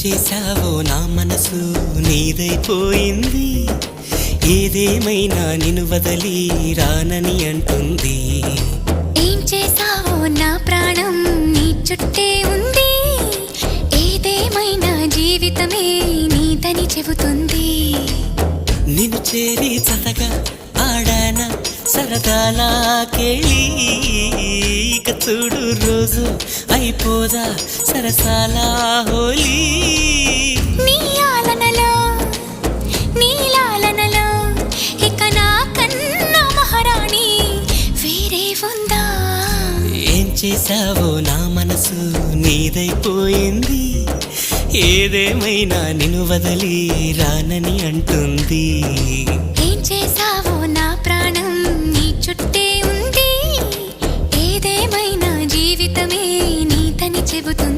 చేశావో నా మనసు నీదైపోయింది. ఏదేమైనా నిన్ను వదలి రానని అంటుంది. ఏం చేశావో నా ప్రాణం నీ చుట్టే ఉంది. ఏదేమైనా జీవితమే నీదని చెబుతుంది. నిన్ను చేరి చతగా ఆడాన సరదాలా కేళి. ఇక చూడు రోజు అయిపోదా సరసాలా హోలీ. నీ ఆలనలో నీ లాలనలో ఇక నా కన్నా మహారాణి వేరే ఉందా? ఏం చేశావో నా మనసు నీదైపోయింది. ఏదేమైనా నిన్ను వదలి రానని అంటుంది. ఏం చేశావో నా ప్రాణం నీ చుట్టే ఉంది. ఏదేమైనా జీవితమే నీదని చెబుతుంది.